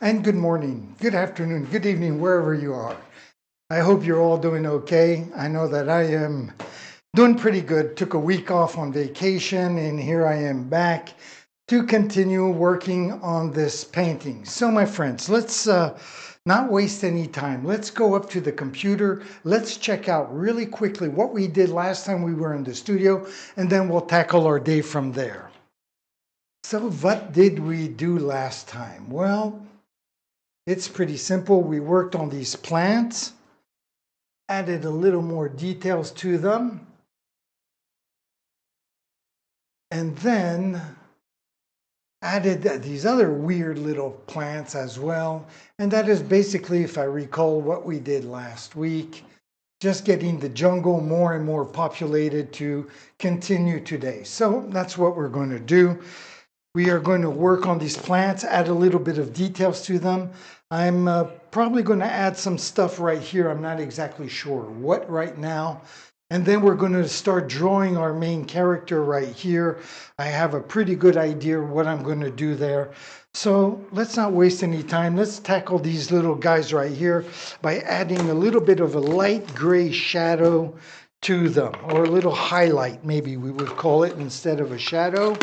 and good morning, good afternoon, good evening, wherever you are. I hope you're all doing okay. I know that I am doing pretty good. Took a week off on vacation, and here I am back to continue working on this painting. So my friends, let's not waste any time. Let's go up to the computer. Let's check out really quickly what we did last time we were in the studio, and then we'll tackle our day from there. So what did we do last time? Well, it's pretty simple. We worked on these plants, added a little more details to them, and then added these other weird little plants as well. And that is basically, if I recall, what we did last week, just getting the jungle more and more populated to continue today. So that's what we're going to do. We are going to work on these plants, add a little bit of details to them. I'm probably going to add some stuff right here. I'm not exactly sure what right now. And then we're going to start drawing our main character right here. I have a pretty good idea of what I'm going to do there. So let's not waste any time. Let's tackle these little guys right here by adding a little bit of a light gray shadow to them, or a little highlight, maybe we would call it, instead of a shadow.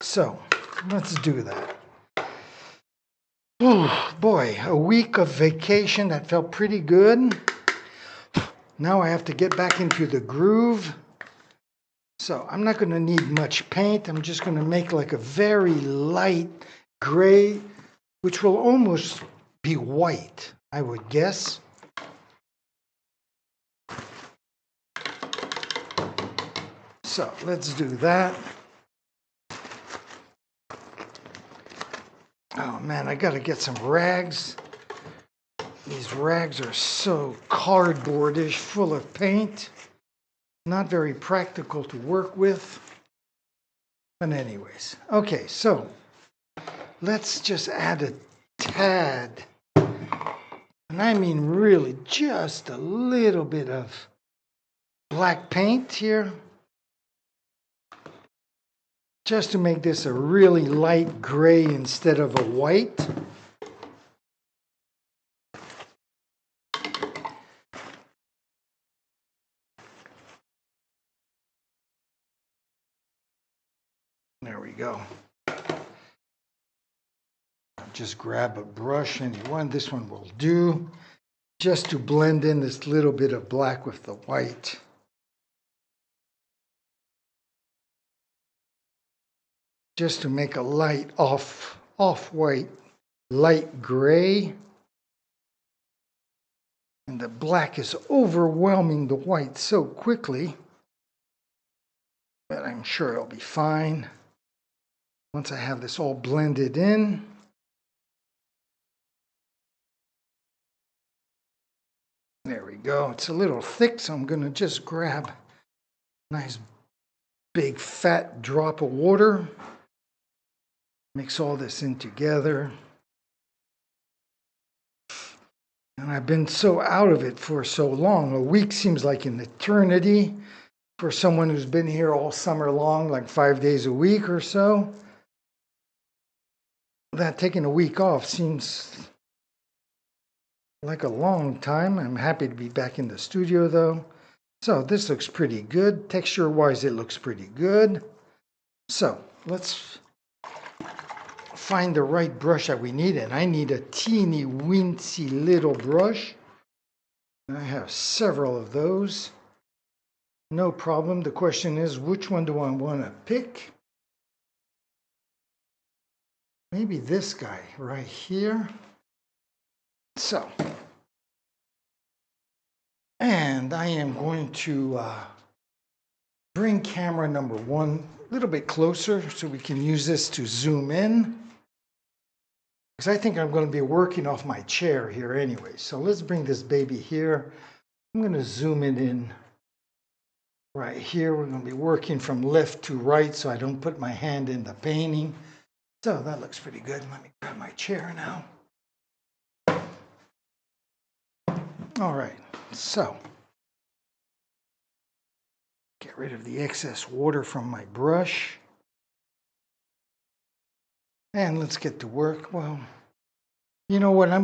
So let's do that. Oh boy, a week of vacation that felt pretty good. Now I have to get back into the groove. So I'm not going to need much paint. I'm just going to make like a very light gray, which will almost be white, I would guess. So let's do that. Oh man, I gotta get some rags. These rags are so cardboardish, full of paint. Not very practical to work with. But anyways, okay, so let's just add a tad. And I mean really just a little bit of black paint here. Just to make this a really light gray instead of a white. There we go. Just grab a brush, anyone. This one will do. Just to blend in this little bit of black with the white. Just to make a light off-white, light gray. And the black is overwhelming the white so quickly, but I'm sure it'll be fine once I have this all blended in. There we go. It's a little thick, so I'm going to just grab a nice big fat drop of water. Mix all this in together. And I've been so out of it for so long. A week seems like an eternity for someone who's been here all summer long, like 5 days a week or so. That taking a week off seems like a long time. I'm happy to be back in the studio though. So this looks pretty good. Texture-wise, it looks pretty good. So let's find the right brush that we need, and I need a teeny weensy little brush. I have several of those. No problem. The question is, which one do I want to pick? Maybe this guy right here. So, and I am going to bring camera number one a little bit closer so we can use this to zoom in. Because I think I'm going to be working off my chair here anyway. So let's bring this baby here. I'm going to zoom it in right here. We're going to be working from left to right so I don't put my hand in the painting. So that looks pretty good. Let me grab my chair now. All right, so get rid of the excess water from my brush. And let's get to work. Well, You know what, I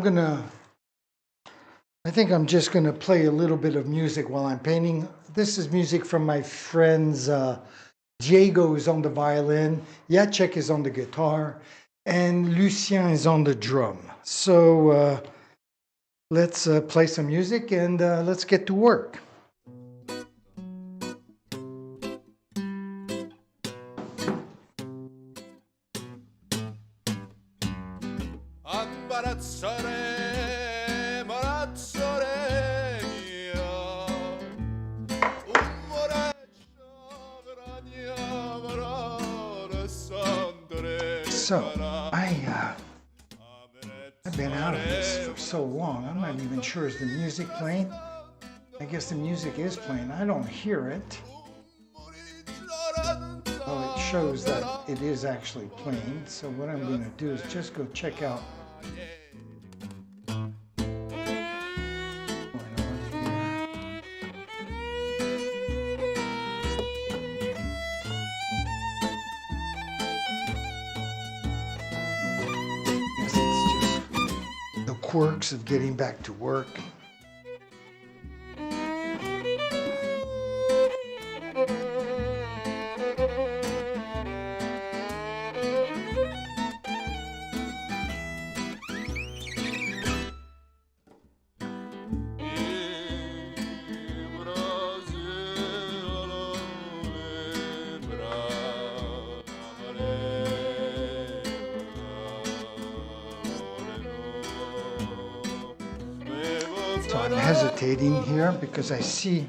think I'm just gonna play a little bit of music while I'm painting. This is music from my friends. Diego is on the violin, Jacek is on the guitar, and Lucien is on the drum. So let's play some music and let's get to work. So, I've been out of this for so long, I'm not even sure, is the music playing? I guess the music is playing, I don't hear it. Well, it shows that it is actually playing, so what I'm going to do is just go check out quirks of getting back to work. So I'm hesitating here because I see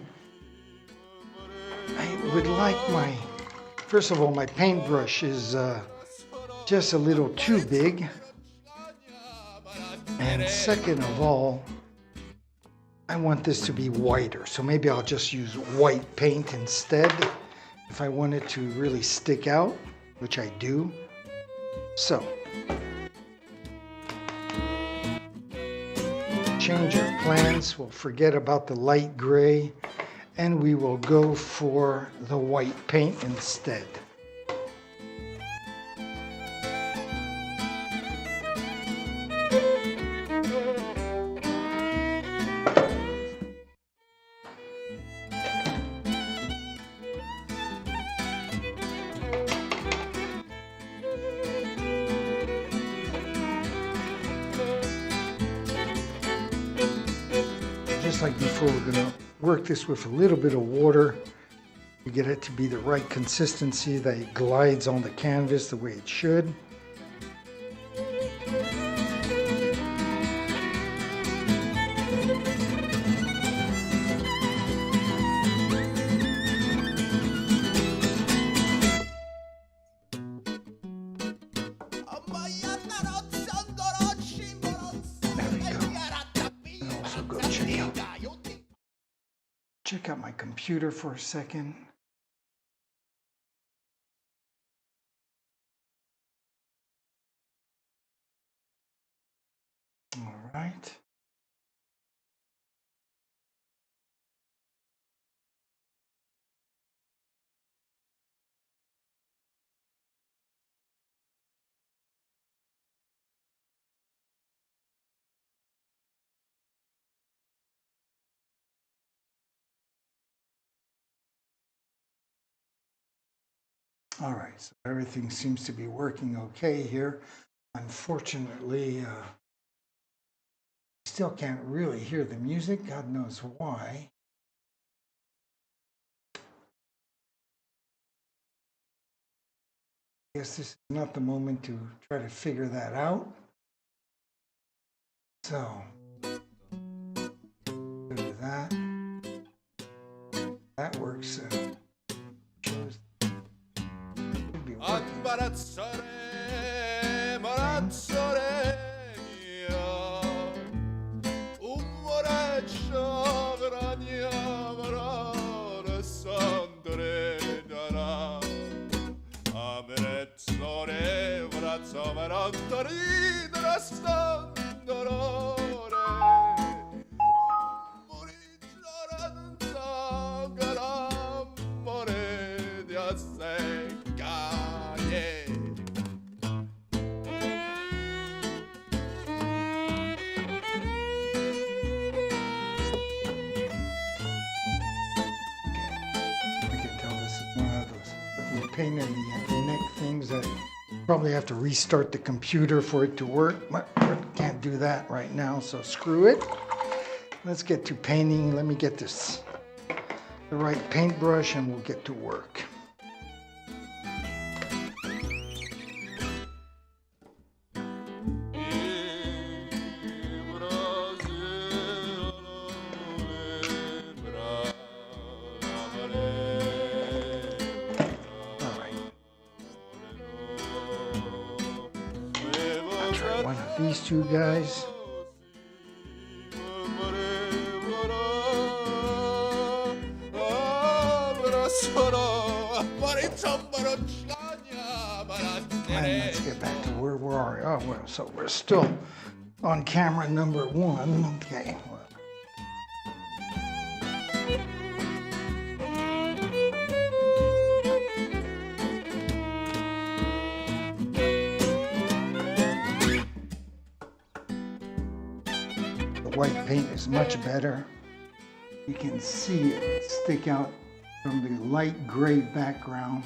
I would like first of all, my paintbrush is just a little too big. And second of all, I want this to be whiter. So maybe I'll just use white paint instead if I want it to really stick out, which I do. So, change our plans, we'll forget about the light gray and we will go for the white paint instead. Just like before, we're going to work this with a little bit of water to get it to be the right consistency that it glides on the canvas the way it should. Check out my computer for a second. All right. All right, so everything seems to be working okay here. Unfortunately, still can't really hear the music. God knows why. I guess this is not the moment to try to figure that out. So, do that. That works. Shows should be working. pain in the neck things that probably have to restart the computer for it to work. But can't do that right now, so screw it. Let's get to painting. Let me get the right paintbrush and we'll get to work. One of these two guys. And let's get back to where we are. Oh, well, so we're still on camera number 1. Okay. White paint is much better. You can see it stick out from the light gray background.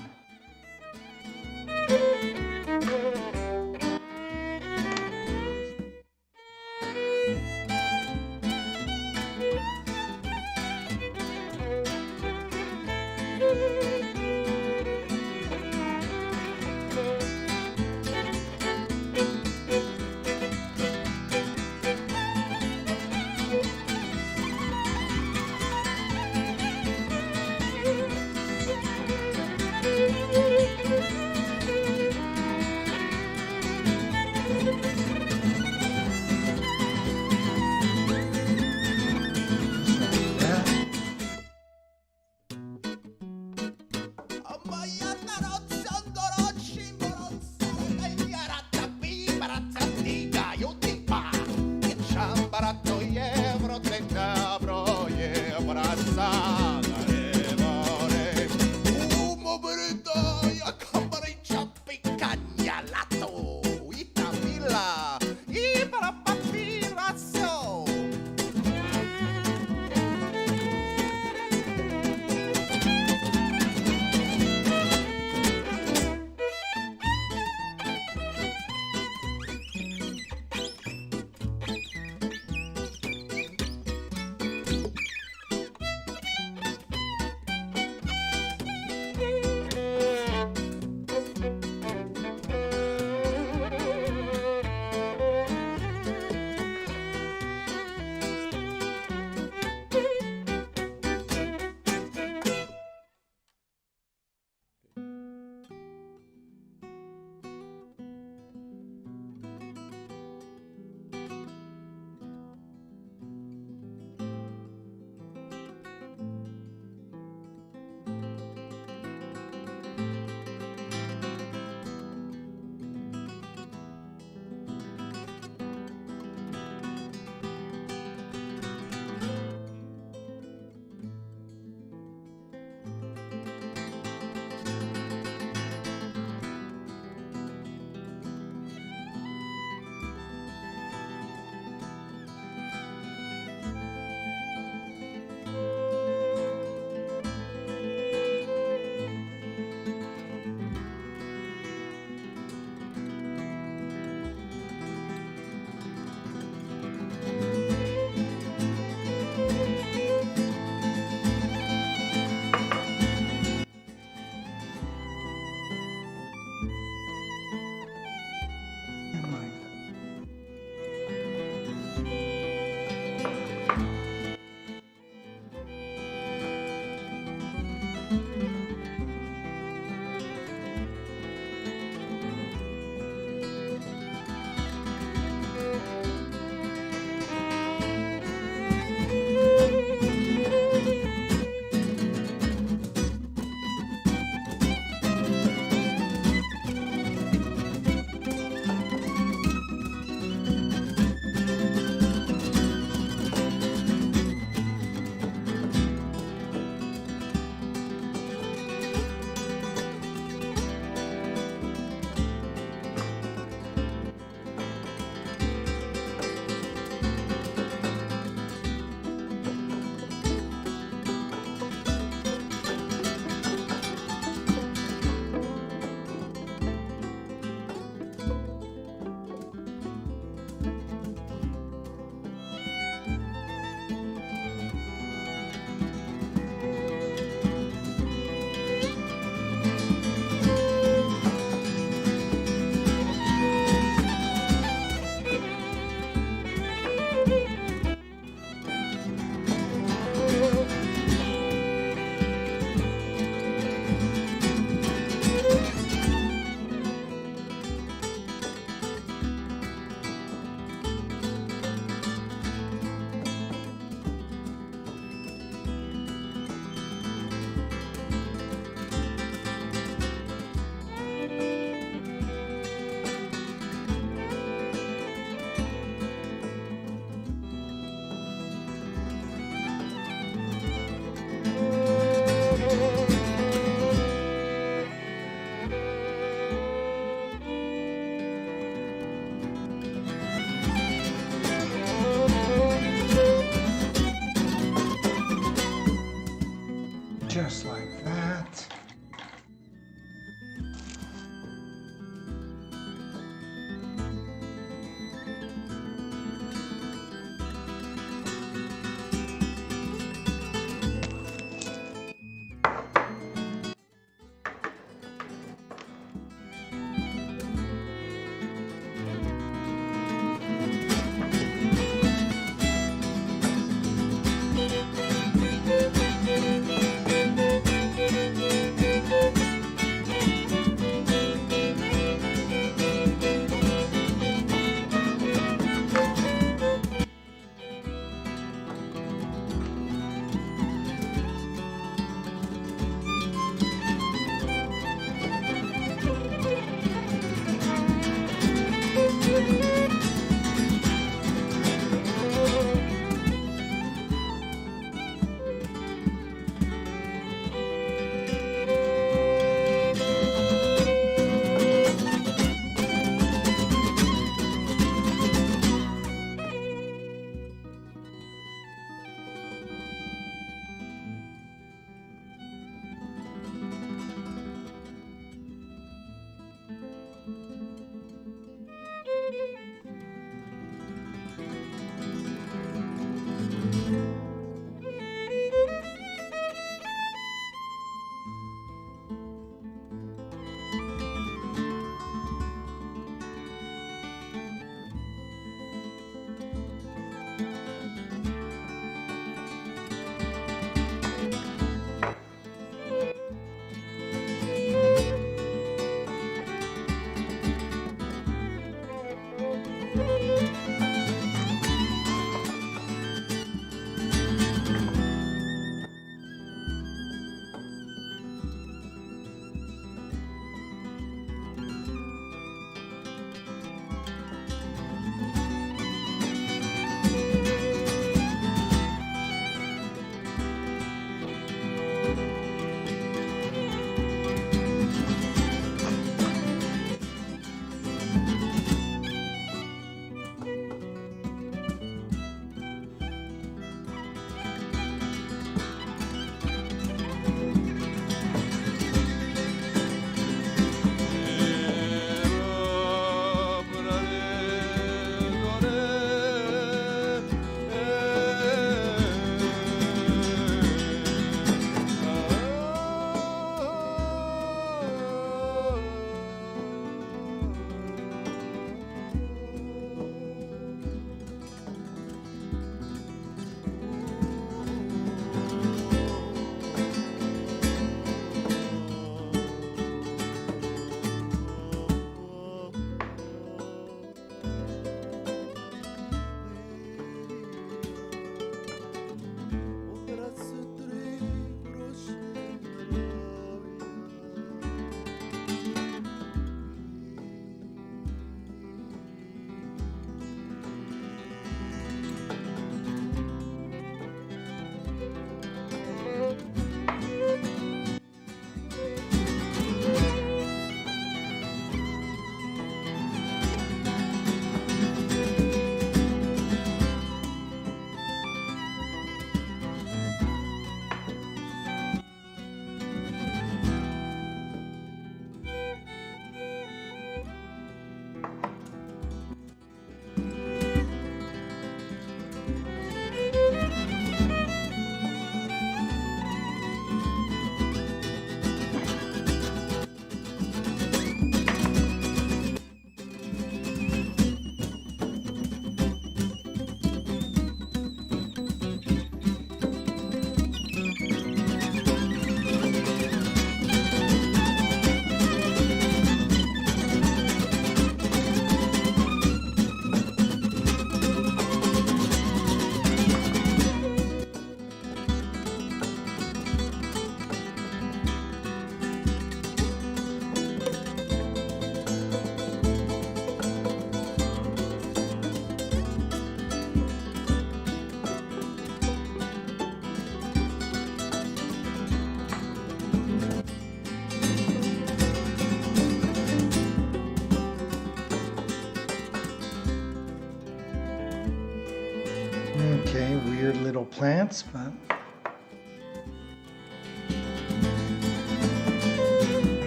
Okay, weird little plants, but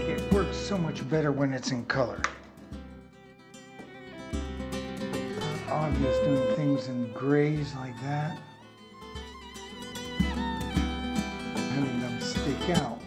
it works so much better when it's in color. Not obvious doing things in grays like that. Having them stick out.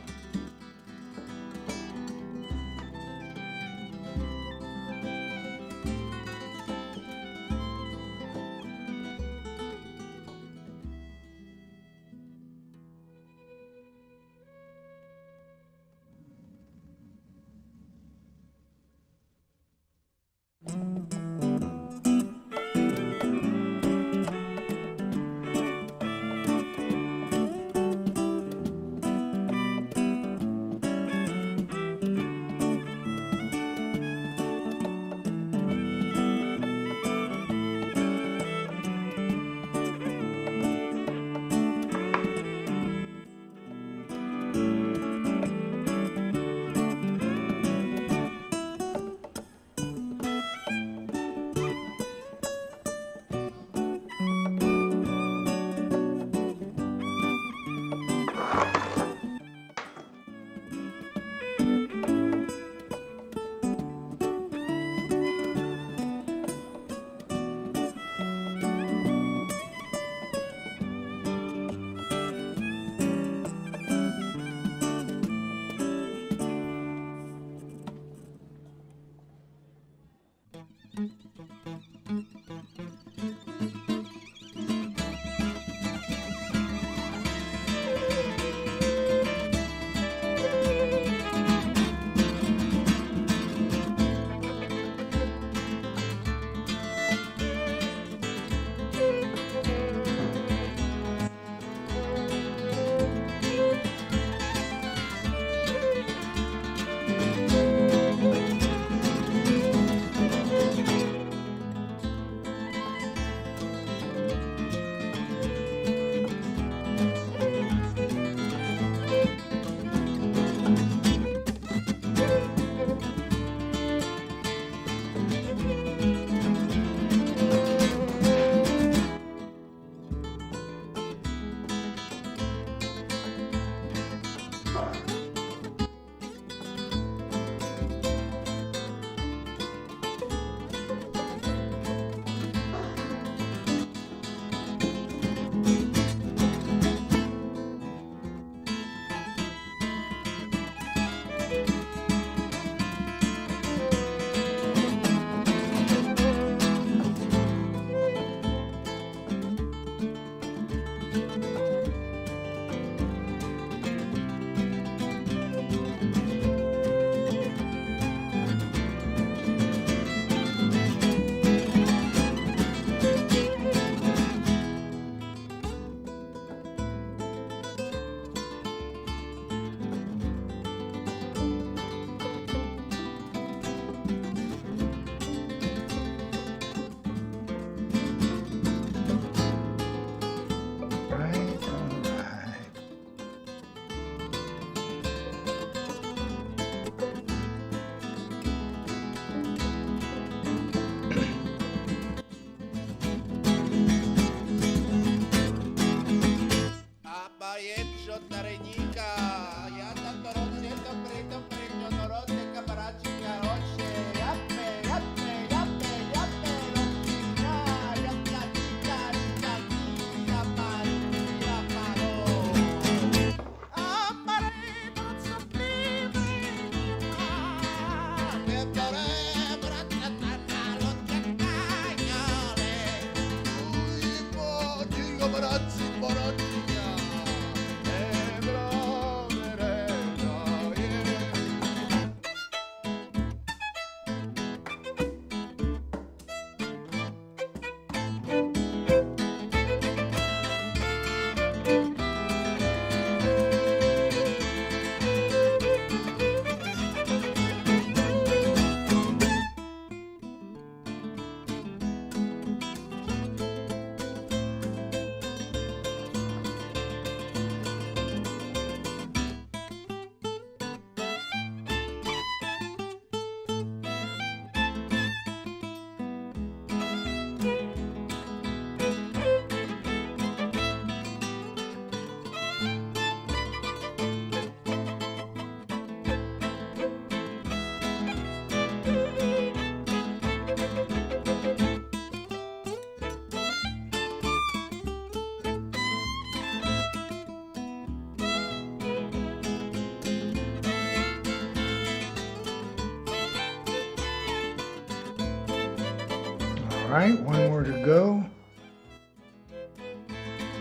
All right, one more to go.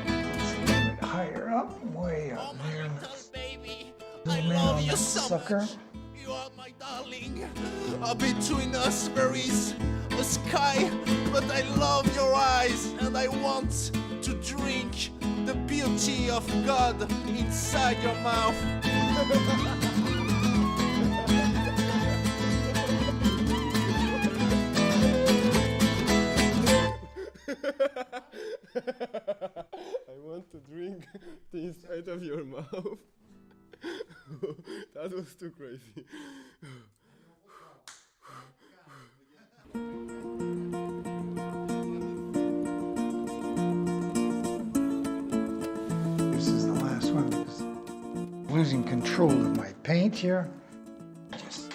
It's a little bit higher up, way up there. I Zoom in love on you that so sucker. much. You are my darling. Between us there is a sky, but I love your eyes and I want to drink the beauty of God inside your mouth. I want to drink the inside of your mouth. That was too crazy. This is the last one. I'm losing control of my paint here. Just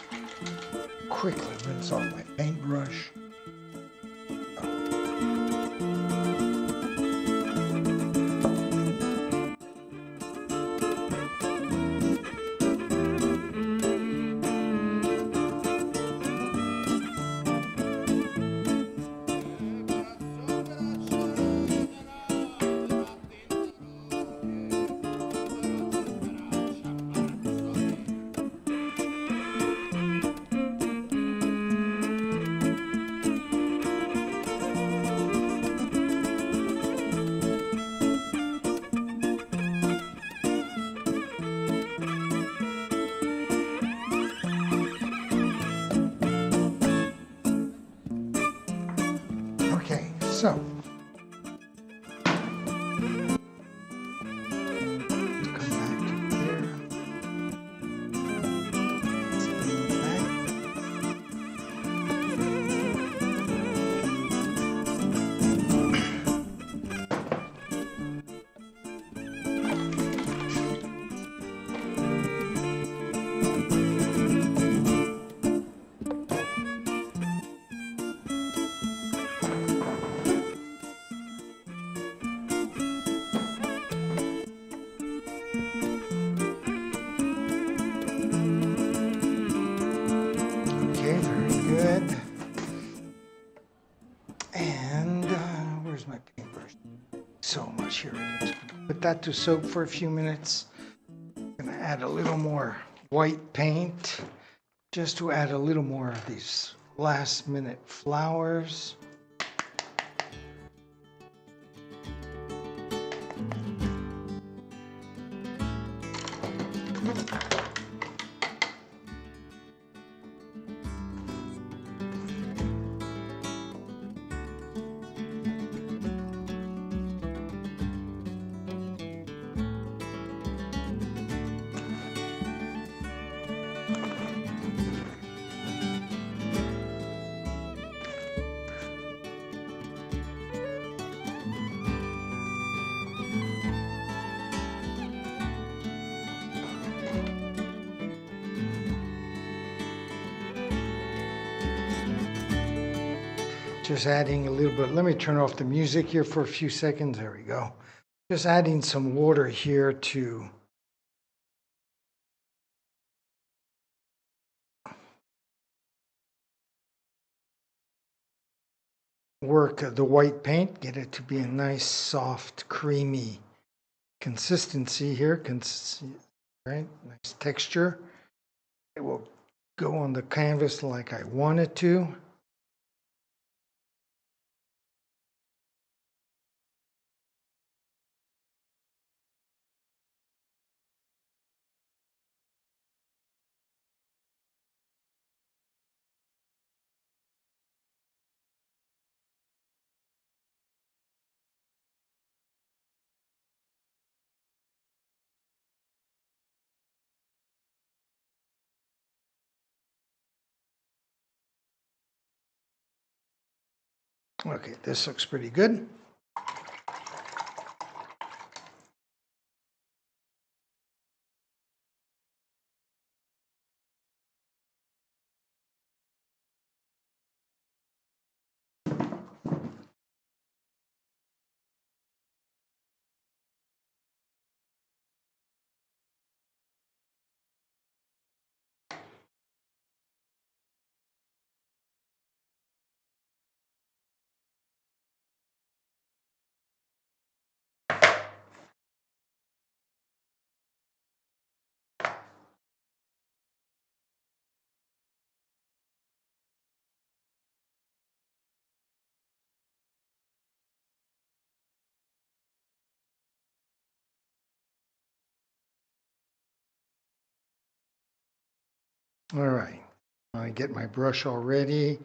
quickly rinse off my paintbrush. Okay, so come back to here. Spin back. Okay, very good. And where's my paintbrush? So much, here it is. Put that to soak for a few minutes. Gonna add a little more white paint just to add a little more of these last minute flowers. Just adding a little bit. Let me turn off the music here for a few seconds. There we go. Just adding some water here to work the white paint, get it to be a nice, soft, creamy consistency here. Right? Nice texture. It will go on the canvas like I want it to. Okay, this looks pretty good. All right, I get my brush all ready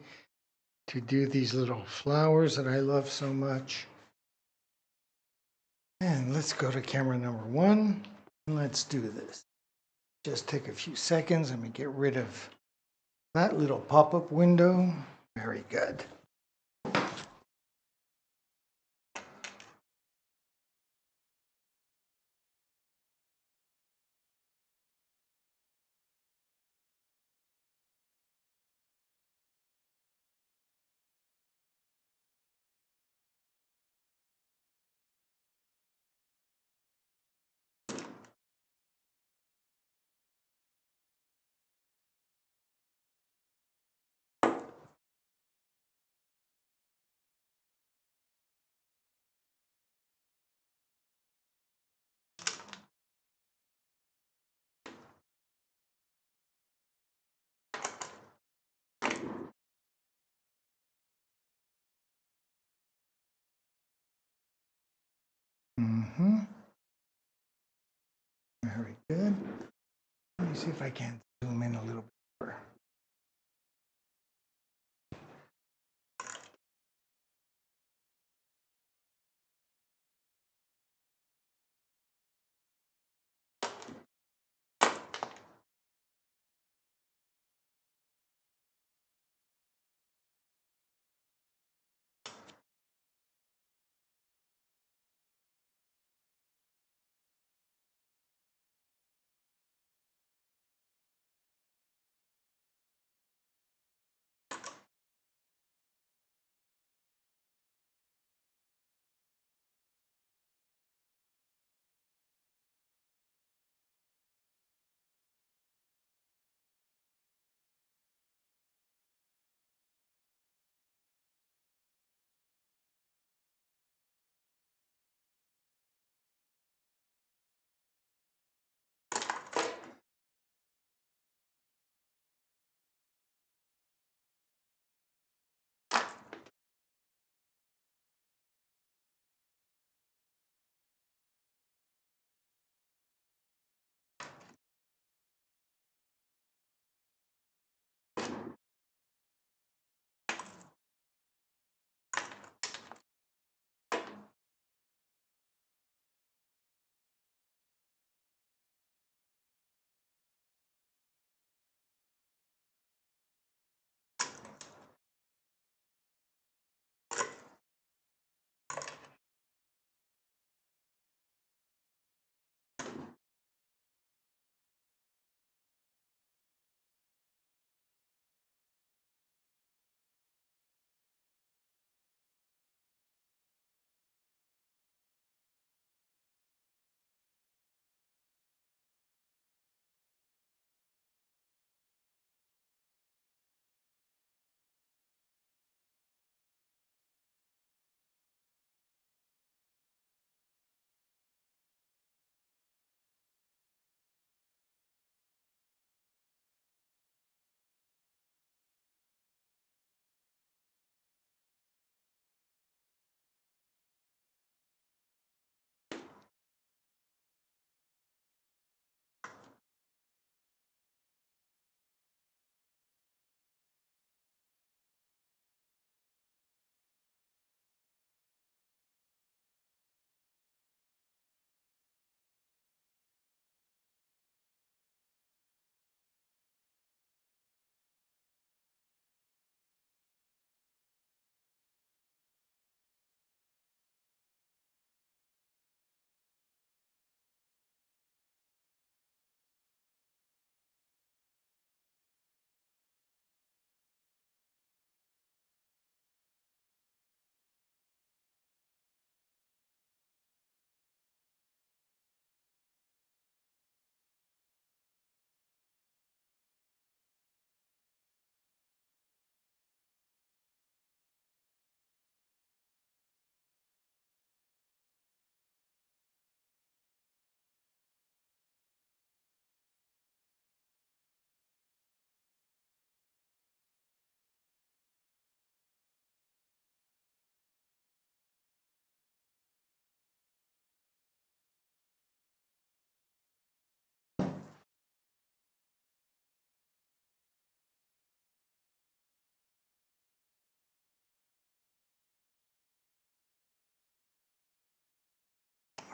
to do these little flowers that I love so much. And let's go to camera number 1 and let's do this. Just take a few seconds. Let me get rid of that little pop-up window. Very good. Very good. Let me see if I can zoom in a little bit more.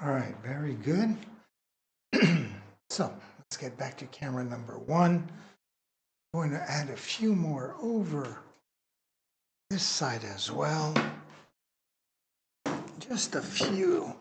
All right, very good. So let's get back to camera number 1. I'm going to add a few more over this side as well. Just a few.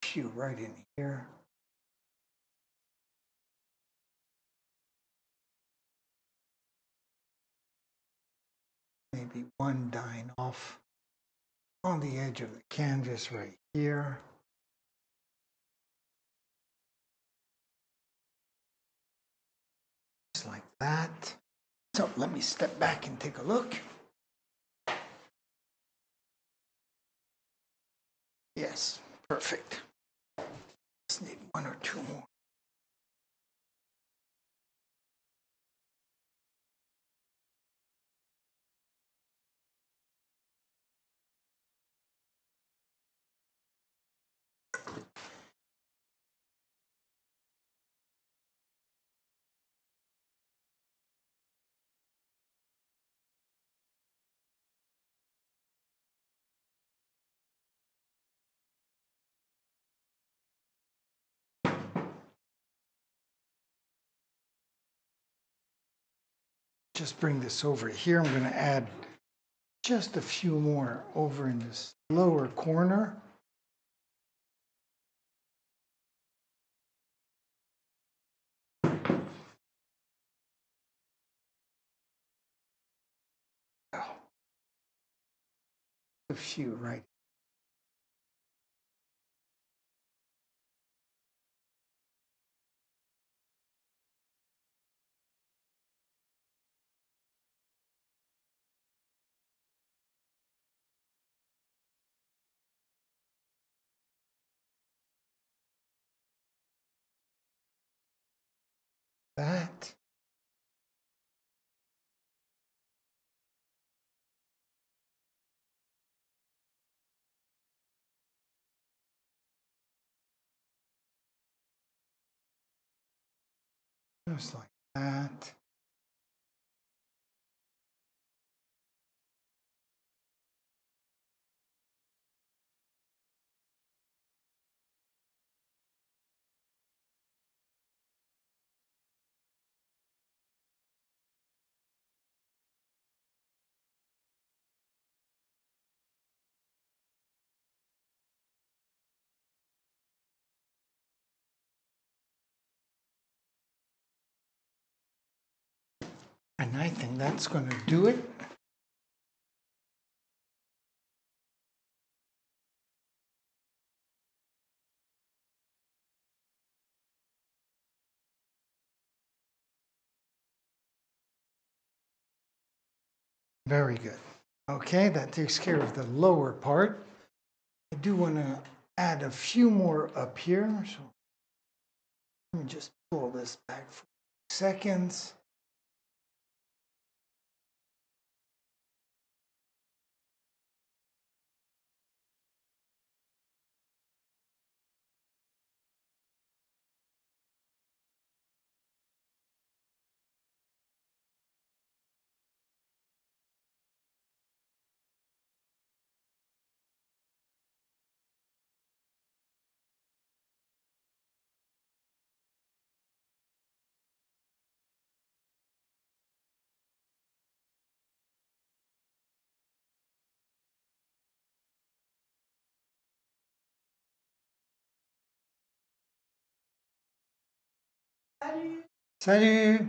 Few right in here. Maybe one dying off on the edge of the canvas right here. Just like that. So let me step back and take a look. Yes, perfect. Just need 1 or 2 more. Just bring this over here. I'm going to add just a few more over in this lower corner. A few right. That. Just like that. And I think that's going to do it. Very good. Okay, that takes care of the lower part. I do want to add a few more up here. So let me just pull this back for seconds. Salut!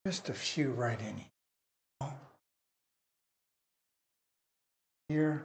Just a few right in here.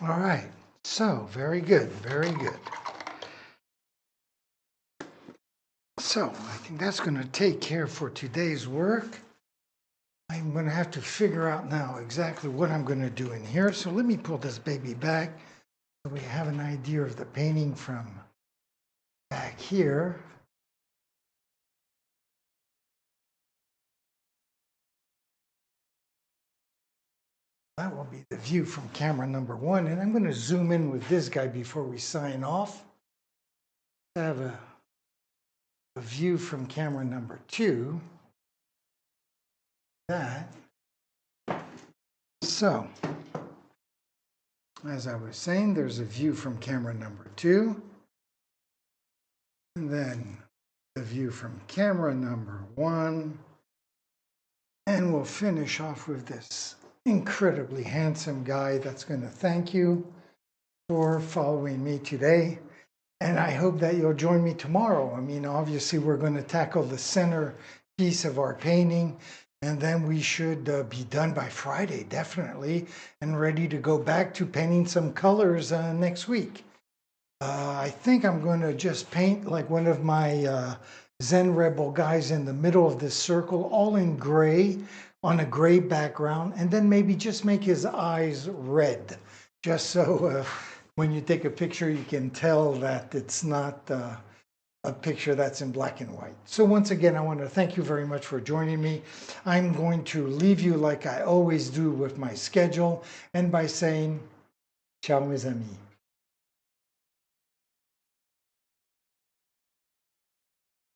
All right, so very good, very good. So I think that's going to take care for today's work. I'm going to have to figure out now exactly what I'm going to do in here. So let me pull this baby back so we have an idea of the painting from back here. That will be the view from camera number 1. And I'm going to zoom in with this guy before we sign off. I have a view from camera number 2. That. So, as I was saying, there's a view from camera number 2. And then the view from camera number 1. And we'll finish off with this incredibly handsome guy that's going to thank you for following me today. And I hope that you'll join me tomorrow. I mean, obviously, we're going to tackle the center piece of our painting. And then we should be done by Friday, definitely, and ready to go back to painting some colors next week. I think I'm going to just paint like one of my TheZenRebel guys in the middle of this circle, all in gray, on a gray background, and then maybe just make his eyes red, just so when you take a picture, you can tell that it's not a picture that's in black and white. So once again, I want to thank you very much for joining me. I'm going to leave you like I always do with my schedule, and by saying, ciao mes amis.